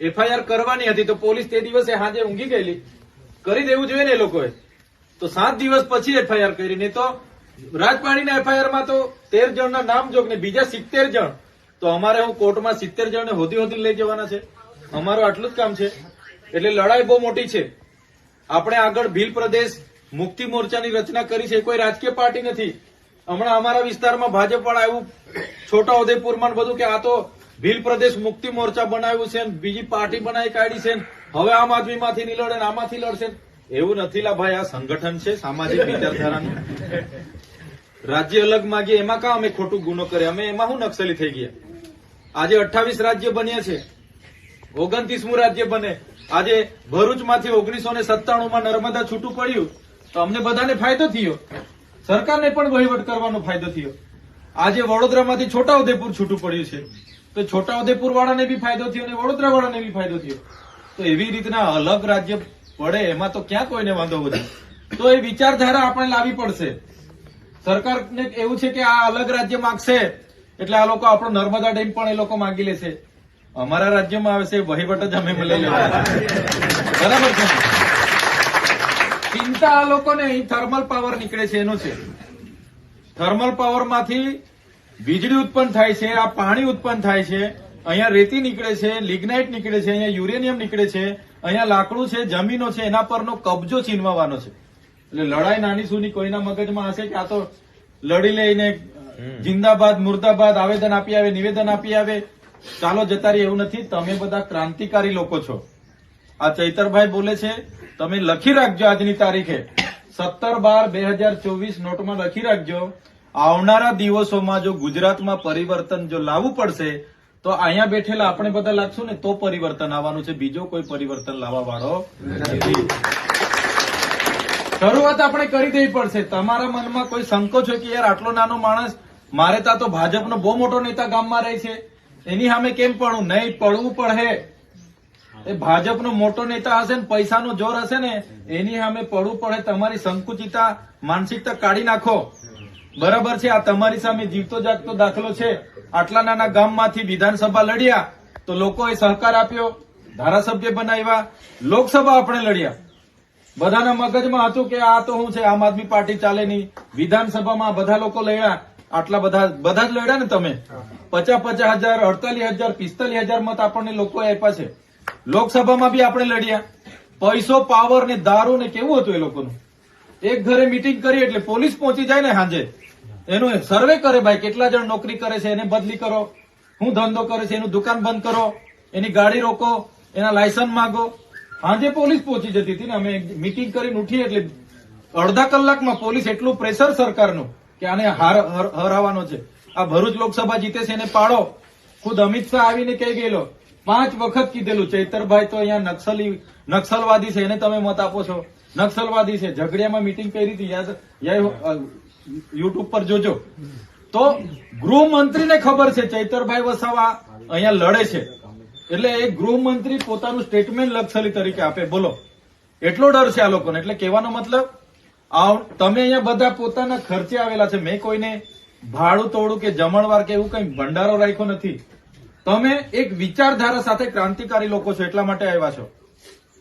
FIR કરવાની હતી તો પોલીસ તે દિવસે સાંજે ઊંઘી ગયેલી, કરી દેવું જોઈએ ને એ લોકોએ. તો 7 દિવસ પછી એફઆઈઆર કરી. નહીં તો રાજપાડીના એફઆઈઆરમાં તો 13 જણના નામ જોગ ને બીજા 70 જણ. તો અમારે હું કોર્ટમાં 70 જણને હોદી લઈ જવાના છે? અમારું આટલું જ કામ છે. એટલે લડાઈ બહુ મોટી છે. આપણે આગળ ભીલ પ્રદેશ મુક્તિ મોરચાની રચના કરી છે. કોઈ રાજકીય પાર્ટી નથી. હમણાં અમારા વિસ્તારમાં ભાજપ વાળા એવું છોટા ઉદેપુરમાં બધું કે આ તો ભીલ પ્રદેશ મુક્તિ મોરચા બનાવ્યું છે, બીજી પાર્ટી બનાવી કાઢી છે, હવે આમ આદમીમાંથી નહીં લડે આમાંથી લડશે. એવું નથી લા ભાઈ, આ સંગઠન છે સામાજિક વિચારધારાનું. રાજ્ય અલગ માંગીએ એમાં કાં અમે ખોટું ગુનો કરે? અમે એમાં શું નક્સલી થઈ ગયા? આજે 28 રાજ્ય બન્યા છે, 29મું રાજ્ય બને. આજે ભરૂચમાંથી 1997માં નર્મદા છૂટું પડ્યું તો અમને બધાને ફાયદો થયો, સરકારને પણ વહીવટ કરવાનો ફાયદો થયો. આજે વડોદરામાંથી છોટાઉદેપુર છૂટું પડ્યું છે તો છોટાઉદેપુર વાળાને બી ફાયદો થયો અને વડોદરા વાળાને બી ફાયદો થયો. તો એવી રીતના અલગ રાજ્ય પડે એમાં તો ક્યાં કોઈને વાંધો વધે? તો એ વિચારધારા આપણે લાવવી પડશે. સરકારને એવું છે કે આ અલગ રાજ્ય માંગશે એટલે આ લોકો આપણો નર્મદા ડેમ પણ એ લોકો માંગી લેશે. અમારા રાજ્યમાં આવે છે વહીવટ જ અમે લઈ લેવા. બરાબર છે? ચિંતા આ લોકોને અહીં થર્મલ પાવર નીકળે છે એનો છે. થર્મલ પાવર માંથી વીજળી ઉત્પન્ન થાય છે, આ પાણી ઉત્પન્ન થાય છે, અહીંયા રેતી નીકળે છે, લિગ્નાઇટ નીકળે છે, અહીંયા યુરેનિયમ નીકળે છે, અહીંયા લાકડું છે, જમીનો છે, એના પરનો કબજો છીનવાનો છે. એટલે લડાઈ નાની સુની કોઈના મગજમાં હશે કે આ તો લડી લઈને જિંદાબાદ મુર્દાબાદ આવેદન આપી આવે, નિવેદન આપી આવે, ચાલો જતા રહી, એવું નથી. તમે બધા ક્રાંતિકારી લોકો છો. આ ચૈતરભાઈ બોલે છે, તમે લખી રાખજો આજની તારીખે 17/12/2024 નોટમાં લખી રાખજો. આવનારા દિવસોમાં જો ગુજરાતમાં પરિવર્તન જો લાવવું પડશે તો અહીંયા બેઠેલા આપણે બધા લાગશું ને તો પરિવર્તન આવવાનું છે. બીજો કોઈ પરિવર્તન લાવવા વાળો નથી. શરૂઆત આપણે કરી દેવી પડશે. તમારા મનમાં કોઈ સંકોચ હોય કે યાર આટલો નાનો માણસ, મારે ત્યાં તો ભાજપનો બહુ મોટો નેતા ગામમાં રહે છે, એની સામે કેમ પડવું? નહીં, પડવું પડે. એ ભાજપનો મોટો નેતા હશે ને પૈસાનો જોર હશે ને એની સામે પડવું પડે. તમારી સંકુચિતા માનસિકતા કાઢી નાખો. બરાબર છે? આ તમારી સામે જીવતો જાગતો દાખલો છે. આટલા નાના ગામમાંથી વિધાનસભા લડ્યા તો લોકોએ સહકાર આપ્યો, ધારાસભ્ય બનાવ્યા, લોકસભા આપણે લડ્યા. બધાના મગજમાં હતું કે આ તો શું છે, આમ આદમી પાર્ટી ચાલે નહીં. વિધાનસભામાં બધા લોકો લડ્યા, આટલા બધા જ લડ્યા ને તમે. 50,000, 48,000, 45,000 મત આપણને લોકોએ આપ્યા છે. લોકસભામાં બી આપણે લડ્યા. પૈસો, પાવર ને દારૂ ને કેવું હતું એ લોકોનું. એક ઘરે મીટિંગ કરી એટલે પોલીસ પહોંચી જાય ને સાંજે, એનું સર્વે કરે ભાઈ કેટલા જણ નોકરી કરે છે, એને બદલી કરો, શું ધંધો કરે છે, એનું દુકાન બંધ કરો, એની ગાડી રોકો, એના લાયસન્સ માંગો. સાંજે પોલીસ પહોંચી જતી હતી ને. અમે મીટિંગ કરીને ઉઠીએ એટલે અડધા કલાકમાં પોલીસ, એટલું પ્રેશર સરકારનું કે આને હરાવવાનો છે. આ ભરૂચ લોકસભા જીતે છે એને પાડો. ખુદ અમિત શાહ આવીને કહી ગયેલો, 5 વખત કીધેલું ચૈતરભાઈ તો અહીંયા નક્સલવાદી છે, એને તમે મત આપો છો, નક્સલવાદી છે. ઝઘડિયામાં મીટિંગ કરી હતી, યાદ યુટ્યુબ પર જોજો. તો ગૃહમંત્રીને ખબર છે ચૈતરભાઈ વસાવા અહીંયા લડે છે એટલે એ ગૃહમંત્રી પોતાનું સ્ટેટમેન્ટ નક્સલી તરીકે આપે. બોલો, એટલો ડર છે આ લોકોને. એટલે કહેવાનો મતલબ તમે અહીંયા બધા પોતાના ખર્ચે આવેલા છે. મેં કોઈને ભાડું તોડું કે જમણવાર કે એવું કઈ ભંડારો રાખ્યો નથી. તમે એક વિચારધારા સાથે ક્રાંતિકારી લોકો છો એટલા માટે આવ્યા છો.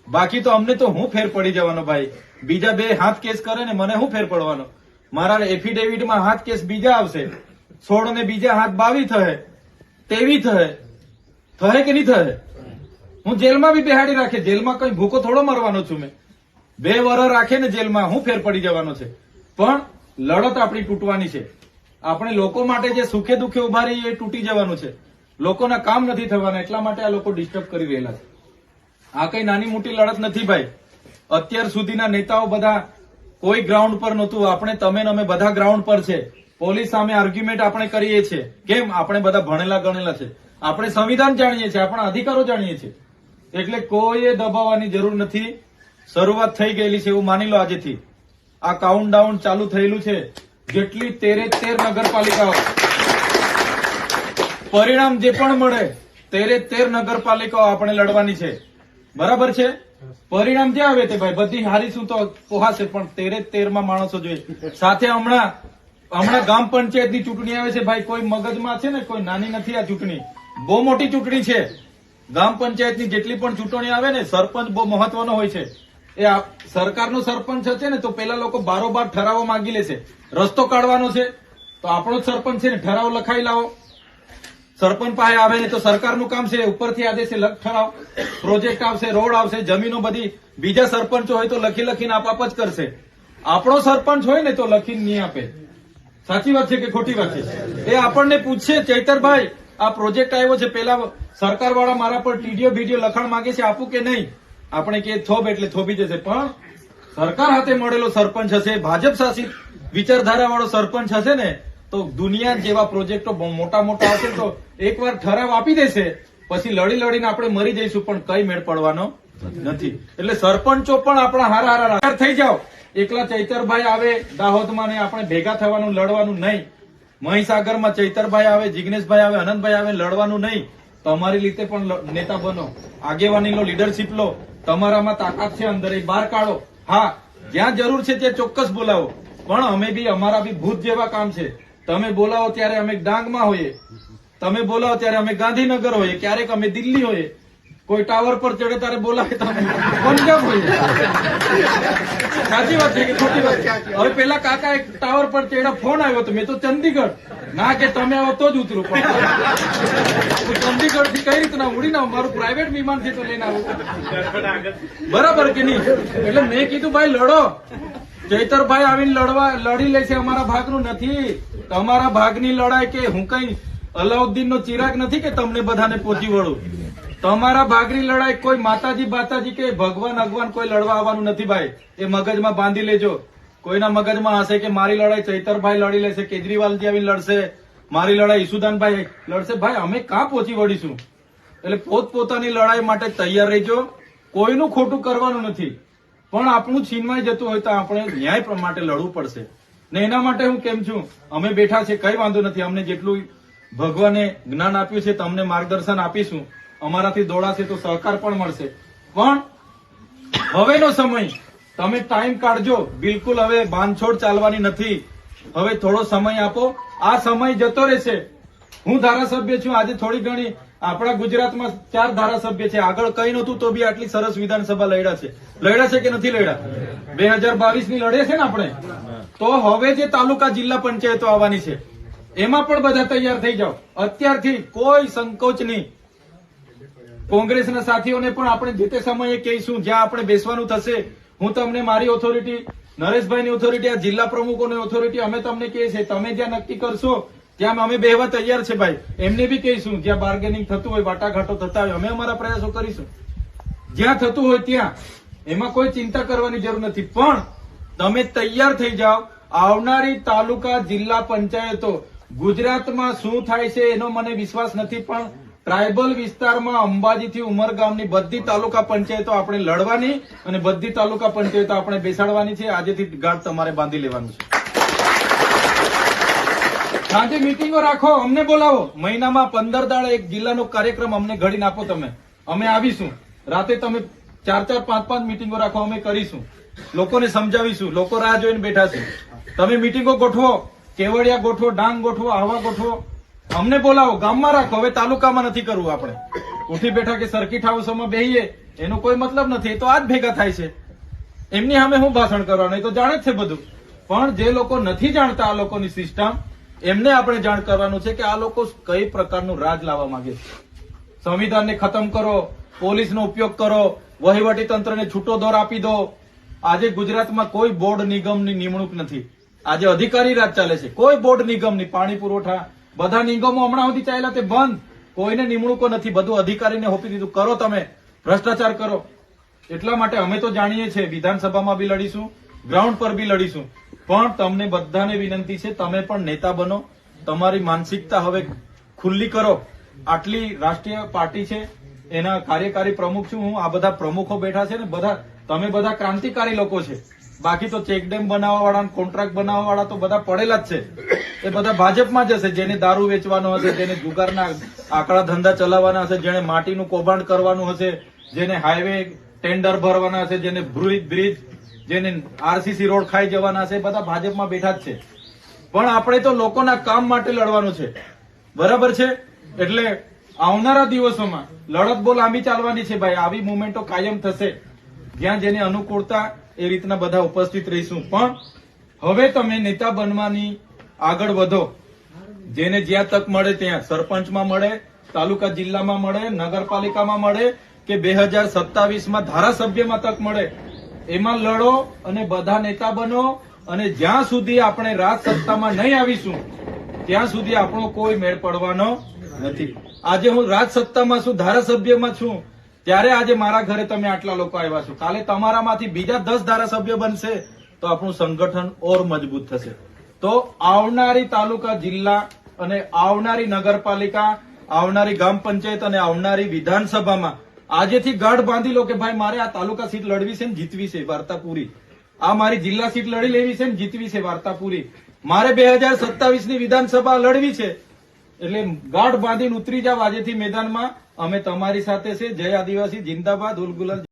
બાકી તો અમને તો હું ફેર પડી જવાનો ભાઈ. બીજા 2 હાથ કેસ કરે ને મને હું ફેર પડવાનો? મારા એફિડેવિટમાં હાથ કેસ બીજા આવશે, 16 ને બીજા હાથ 22 થશે, 23 થશે કે નહીં થશે? હું જેલમાં બી બેહાડી રાખે. જેલમાં કઈ ભૂકો થોડો મરવાનો છું મેં. 2 વર્ષ રાખે ને જેલમાં, હું ફેર પડી જવાનો છે. પણ લડત આપણી તૂટવાની છે. આપણે લોકો માટે જે સુખે દુઃખે ઉભા રહીએ એ તૂટી જવાનું છે. લોકોના કામ નથી થવાના, એટલા માટે આ લોકો ડિસ્ટર્બ કરી રહેલા છે. આ કઈ નાની મોટી લડત નથી ભાઈ. અત્યાર સુધીના નેતાઓ બધા કોઈ ગ્રાઉન્ડ પર નહોતું. આપણે તમે ને અમે બધા ગ્રાઉન્ડ પર છે. પોલીસ સામે આર્ગ્યુમેન્ટ આપણે કરીએ છીએ. કેમ? આપણે બધા ભણેલા ગણેલા છે. આપણે સંવિધાન જાણીએ છીએ, આપણા અધિકારો જાણીએ છીએ. એટલે કોઈએ દબાવવાની જરૂર નથી. શરૂઆત થઈ ગયેલી છે એવું માની લો આજેથી. આ કાઉન્ટડાઉન ચાલુ થયેલું છે. જેટલી 13 નગરપાલિકાઓ, પરિણામ જે પણ મળે 13 નગરપાલિકાઓ આપણે લડવાની છે. બરાબર છે? પરિણામ જે આવે તે ભાઈ બધી હારીશું તો પોહાશે, પણ 13 માણસો જોઈએ. સાથે હમણાં ગામ પંચાયતની ચૂંટણી આવે છે ભાઈ. કોઈ મગજમાં છે ને, કોઈ નાની નથી આ ચૂંટણી, બહુ મોટી ચૂંટણી છે. ગ્રામ પંચાયતની જેટલી પણ ચૂંટણી આવે ને, સરપંચ બહુ મહત્વનો હોય છે. એ સરકારનો સરપંચ છે ને, તો પેલા લોકો બારોબાર ઠરાવો માંગી લેશે. રસ્તો કાઢવાનો છે તો આપણો જ સરપંચ છે ને, ઠરાવ લખાઈ લાવો. સરપંચ પાસે આવે ને તો સરકારનું કામ છે, ઉપરથી આદેશ ઠરાવ, પ્રોજેક્ટ આવશે, રોડ આવશે, જમીનો બધી બીજા સરપંચો હોય તો લખીને આપ જ કરશે. આપણો સરપંચ હોય ને તો લખીને નહીં આપે. સાચી વાત છે કે ખોટી વાત છે? એ આપણને પૂછશે, ચૈતરભાઈ આ પ્રોજેક્ટ આવ્યો છે, પેલા સરકાર વાળા મારા પર ટીડીઓ બીડીઓ લખાણ માંગે છે, આપું કે નહીં? આપણે કે થોબ એટલે થોભી જશે. પણ સરકાર હાથે મળેલો સરપંચ હશે, ભાજપ શાસિત વિચારધારા વાળો સરપંચ હશે ને, તો દુનિયા જેવા પ્રોજેક્ટો મોટા મોટા હશે તો એકવાર ઠરાવ આપી દેશે, પછી લડીને આપણે મરી જઈશું, પણ કઈ મેળ પડવાનો નથી. એટલે સરપંચો પણ આપણા હારા થઈ જાઓ. એકલા ચૈતરભાઈ આવે દાહોદમાં ને આપણે ભેગા થવાનું, લડવાનું નહીં. મહીસાગરમાં ચૈતરભાઈ આવે, જિગ્નેશભાઈ આવે, અનંતભાઈ આવે, લડવાનું નહીં. તમારી રીતે પણ નેતા બનો, આગેવાની લો, લીડરશીપ લો. તમારામાં તાકાત છે, અંદર એ બહાર કાઢો. હા, જ્યાં જરૂર છે ત્યાં ચોક્કસ બોલાવો, પણ અમે બી અમારા બી ભૂત જેવા કામ છે. તમે બોલાવો ત્યારે અમે ડાંગમાં હોઈએ, તમે બોલાવો ત્યારે અમે ગાંધીનગર હોઈએ, ક્યારેક અમે દિલ્હી હોઈએ, કોઈ ટાવર પર ચડે ત્યારે બોલાવે તો પંજાબ હોઈએ. સાચી વાત છે કે ખોટી વાત? હવે પેલા કાકા એક ટાવર પર ચડ્યા, ફોન આવ્યો તો મેં તો ચંદીગઢ ના કે તમે આવો તો જ ઉતરું, પણ ચંદીગઢ થી કઈ રીતના ઉડીને મારું પ્રાઇવેટ વિમાન થી તો લઈને આવું, બરાબર કે નહીં? એટલે મેં કીધું ભાઈ લડો. ચૈતરભાઈ આવીને લડી લેશે, અમારા ભાગનું નથી. તમારા ભાગની લડાઈ કે હું કઈ અલાઉદ્દીન નો ચિરાગ નથી કે તમને બધાને પહોંચી વળું. તમારા ભાગની લડાઈ કોઈ માતાજી બાતાજી કે ભગવાન કોઈ લડવા આવવાનું નથી ભાઈ. એ મગજમાં બાંધી લેજો. કોઈના મગજમાં હશે કે મારી લડાઈ ચૈતરભાઈ લડી લેશે, કેજરીવાલજી આવીને લડશે, મારી લડાઈ ઈસુદાનભાઈ લડશે. ભાઈ અમે ક્યાં પહોંચી વળીશું? એટલે પોતપોતાની લડાઈ માટે તૈયાર રહેજો. કોઈનું ખોટું કરવાનું નથી, પણ આપણું છીનવાઈ જતું હોય તો આપણે ન્યાય માટે લડવું પડશે ને. એના માટે હું કેમ છું, અમે બેઠા છે, કઈ વાંધો નથી. અમને જેટલું ભગવાને જ્ઞાન આપ્યું છે તમને માર્ગદર્શન આપીશું. અમારાથી દોડાશે તો સહકાર પણ મળશે. પણ હવેનો સમય તમે ટાઈમ કાઢજો. બિલકુલ હવે બાંધછોડ ચાલવાની નથી. હવે થોડો સમય આપો. આ સમય જતો રહેશે. હું ધારાસભ્ય છું, આજે થોડી ઘણી આપણા ગુજરાતમાં 4 ધારાસભ્ય છે. આગળ કઈ નતું તો બી આટલી સરસ વિધાનસભા લડ્યા છે કે નથી લડ્યા? 2022 ની લડે છે ને આપણે. તો હવે જે તાલુકા જિલ્લા પંચાયતો આવવાની છે એમાં પણ બધા તૈયાર થઈ જાઓ અત્યારથી. કોઈ સંકોચ નહીં. કોંગ્રેસના સાથીઓને પણ આપણે જે તે સમયે કહીશું, જ્યાં આપણે બેસવાનું થશે. હું તમને મારી ઓથોરિટી, નરેશભાઈની ઓથોરિટી, આ જિલ્લા પ્રમુખોની ઓથોરિટી અમે તમને કહીએ છીએ. તમે જ્યાં નક્કી કરશો ત્યાં અમે બેહવા તૈયાર છે ભાઈ. એમને બી કહીશું, જ્યાં બાર્ગેનિંગ થતું હોય, વાટાઘાટો થતા હોય, અમે અમારા પ્રયાસો કરીશું. જ્યાં થતું હોય ત્યાં, એમાં કોઈ ચિંતા કરવાની જરૂર નથી. પણ તમે તૈયાર થઈ જાઓ. આવનારી તાલુકા જિલ્લા પંચાયતો ગુજરાતમાં શું થાય છે એનો મને વિશ્વાસ નથી, પણ ટ્રાયબલ વિસ્તારમાં અંબાજીથી ઉમરગામની બધી તાલુકા પંચાયતો આપણે લડવાની અને બધી તાલુકા પંચાયતો આપણે બેસાડવાની છે. આજેથી ગાઢ તમારે બાંધી લેવાનું છે. સાંજે મીટિંગો રાખો, અમને બોલાવો. મહિનામાં 15 દાડે એક જિલ્લાનો કાર્યક્રમ અમને ઘડીને આપો તમે, અમે આવીશું. રાતે તમે 4-4, 5-5 મીટિંગો રાખો, અમે કરીશું. લોકોને સમજાવીશું. લોકો રાહ જોઈને બેઠા છે. તમે મીટિંગો ગોઠવો, કેવડિયા ગોઠવો, ડાંગ ગોઠવો, આહવા ગોઠવો, અમને બોલાવો. ગામમાં રાખો. હવે તાલુકામાં નથી કરવું. આપણે ઉઠી બેઠા કે સર્કિટ હાઉસમાં બેહીએ એનો કોઈ મતલબ નથી. એ તો આજ ભેગા થાય છે. એમની સામે હું ભાષણ કરવાનું? એ તો જાણે જ છે બધું. પણ જે લોકો નથી જાણતા આ લોકોની સિસ્ટમ, એમને આપણે જાણ કરવાનું છે કે આ લોકો કઈ પ્રકારનું રાજ લાવવા માંગે છે. સંવિધાનને ખતમ કરો, પોલીસનો ઉપયોગ કરો, વહીવટી તંત્રને છૂટો દોર આપી દો. આજે ગુજરાતમાં કોઈ બોર્ડ નિગમની નિમણૂક નથી. આજે અધિકારી રાજ ચાલે છે. કોઈ બોર્ડ નિગમની, પાણી પુરવઠા, બધા નિગમો હમણાં સુધી ચાલ્યા તે બંધ. કોઈને નિમણૂકો નથી. બધું અધિકારીને હોપી દીધું. કરો તમે ભ્રષ્ટાચાર કરો. એટલા માટે અમે તો જાણીએ છીએ, વિધાનસભામાં બી લડીશું, ગ્રાઉન્ડ પર બી લડીશું. પણ તમને બધાને વિનંતી છે, તમે પણ નેતા બનો. તમારી માનસિકતા હવે ખુલ્લી કરો. આટલી રાષ્ટ્રીય પાર્ટી છે, એના કાર્યકારી પ્રમુખ છું હું. આ બધા પ્રમુખો બેઠા છે ને, બધા તમે બધા ક્રાંતિકારી લોકો છે. બાકી તો ચેકડેમ બનાવવા વાળા, કોન્ટ્રાક્ટ બનાવવા વાળા તો બધા પડેલા જ છે. એ બધા ભાજપમાં જ હશે. જેને દારૂ વેચવાનો હશે, જેને જુગારના આંકડા ધંધા ચલાવવાના હશે, જેને માટીનું કૌભાંડ કરવાનું હશે, જેને હાઈવે ટેન્ડર ભરવાના હશે, જેને બ્રિજ, જેને આરસીસી રોડ ખાઈ જવાના હશે, બધા ભાજપમાં બેઠા જ છે. પણ આપણે તો લોકોના કામ માટે લડવાનું છે. બરાબર છે? એટલે આવનારા દિવસોમાં લડત બહુ લાંબી ચાલવાની છે ભાઈ. આવી મુવમેન્ટો કાયમ થશે. જ્યાં જેને અનુકૂળતા એ રીતના બધા ઉપસ્થિત રહીશું. પણ હવે તમે નેતા બનવાની આગળ વધો. જેને જ્યાં તક મળે ત્યાં, સરપંચમાં મળે, તાલુકા જિલ્લામાં મળે, નગરપાલિકામાં મળે કે 2027માં ધારાસભ્યમાં તક મળે, એમાં લડો અને બધા નેતા બનો. અને જ્યાં સુધી આપણે રાજ સત્તામાં નહીં આવીશું ત્યાં સુધી આપણો કોઈ મેળ પડવાનો નથી. આજે હું રાજ સત્તામાં છું, ધારાસભ્યમાં છું, ત્યારે આજે મારા ઘરે તમે આટલા લોકો આવ્યા છો. કાલે તમારામાંથી બીજા 10 ધારાસભ્ય બનશે તો આપણું સંગઠન ઓર મજબૂત થશે. તો આવનારી તાલુકા જિલ્લા અને આવનારી નગરપાલિકા, આવનારી ગ્રામ પંચાયત અને આવનારી વિધાનસભામાં આજેથી ગાઢ બાંધી લો કે ભાઈ મારે આ તાલુકા સીટ લડવી છે ને જીતવી છે, વાર્તા પૂરી. આ મારી જિલ્લા સીટ લડી લેવી છે ને જીતવી છે, વાર્તા પૂરી. મારે 2027ની વિધાનસભા લડવી છે એટલે ગાઢ બાંધીને ઉતરી જાવ આજેથી મેદાનમાં. અમે તમારી સાથે છે. જય આદિવાસી, જિંદાબાદ, ઉલ ગુલાલ.